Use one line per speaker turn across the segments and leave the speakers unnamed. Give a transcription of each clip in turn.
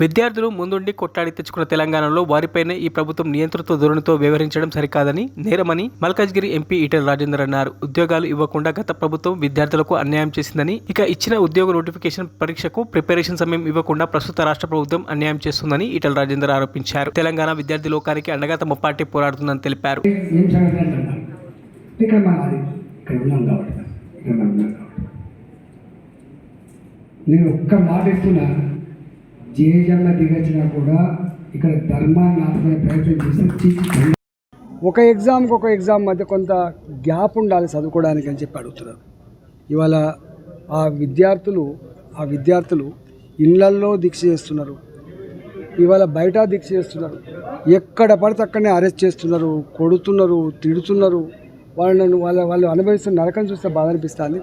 విద్యార్థులు ముందుండి కొట్లాడి తెచ్చుకున్న తెలంగాణలో వారిపైనే ఈ ప్రభుత్వం నియంతృత్వ ధోరణితో వ్యవహరించడం సరికాదని, నేరమని మల్కాజ్గిరి ఎంపీ ఈటెల రాజేందర్ అన్నారు. ఉద్యోగాలు ఇవ్వకుండా గత ప్రభుత్వం విద్యార్థులకు అన్యాయం చేసిందని, ఇక ఇచ్చిన ఉద్యోగ నోటిఫికేషన్ పరీక్షకు ప్రిపరేషన్ సమయం ఇవ్వకుండా ప్రస్తుత రాష్ట్ర ప్రభుత్వం అన్యాయం చేస్తుందని ఈటెల రాజేందర్ ఆరోపించారు. తెలంగాణ విద్యార్థి లోకానికి అండగా తమ పార్టీ పోరాడుతుందని తెలిపారు.
నేను ఒక్క మాట ఇస్తున్నా, జేజమ్మ దిగచ్చినా కూడా ఇక్కడ ధర్మాన్ని ఆపుకునే ప్రయత్నం చేస్తే ఒక ఎగ్జామ్ మధ్య కొంత గ్యాప్ ఉండాలి చదువుకోవడానికి అని చెప్పి అడుగుతున్నారు. ఇవాళ ఆ విద్యార్థులు ఇళ్లల్లో దీక్ష చేస్తున్నారు, ఇవాళ బయట దీక్ష చేస్తున్నారు, ఎక్కడ పడితే అక్కడనే అరెస్ట్ చేస్తున్నారు, కొడుతున్నారు, తిడుతున్నారు. వాళ్ళు అనుభవిస్తున్న నరకం చూస్తే బాధ అనిపిస్తుంది.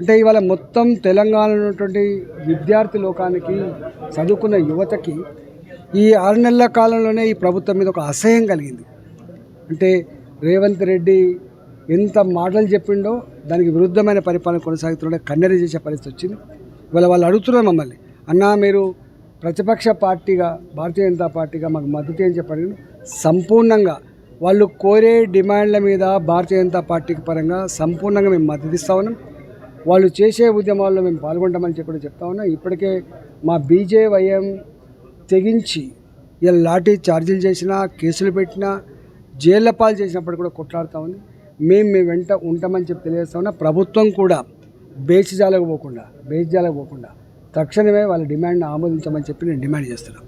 అంటే ఇవాళ మొత్తం తెలంగాణలో ఉన్నటువంటి విద్యార్థి లోకానికి, చదువుకున్న యువతకి ఈ 6 నెలల కాలంలోనే ఈ ప్రభుత్వం మీద ఒక అసహ్యం కలిగింది. అంటే రేవంత్ రెడ్డి ఎంత మాటలు చెప్పిండో దానికి విరుద్ధమైన పరిపాలన కొనసాగుతుండే కన్నెర చేసే పరిస్థితి వచ్చింది. ఇవాళ వాళ్ళు అడుగుతున్నారు మమ్మల్ని, అన్నా మీరు ప్రతిపక్ష పార్టీగా, భారతీయ జనతా పార్టీగా మాకు మద్దతు అని చెప్పండి. సంపూర్ణంగా వాళ్ళు కోరే డిమాండ్ల మీద భారతీయ జనతా పార్టీకి పరంగా సంపూర్ణంగా మేము మద్దతు ఇస్తా ఉన్నాం. వాళ్ళు చేసే ఉద్యమాల్లో మేము పాల్గొంటామని చెప్పి చెప్తా ఉన్నా. ఇప్పటికే మా బీజేవైఎం తెగించి ఇలా లాఠీ ఛార్జీలు చేసినా, కేసులు పెట్టినా, జైళ్ళ పాలు చేసినప్పుడు కూడా కొట్లాడుతూ ఉంది. మేము వెంట ఉంటామని చెప్పి తెలియజేస్తా ఉన్నా. ప్రభుత్వం కూడా బేసిజాలకు పోకుండా తక్షణమే వాళ్ళ డిమాండ్ని ఆమోదించమని చెప్పి నేను డిమాండ్ చేస్తున్నాను.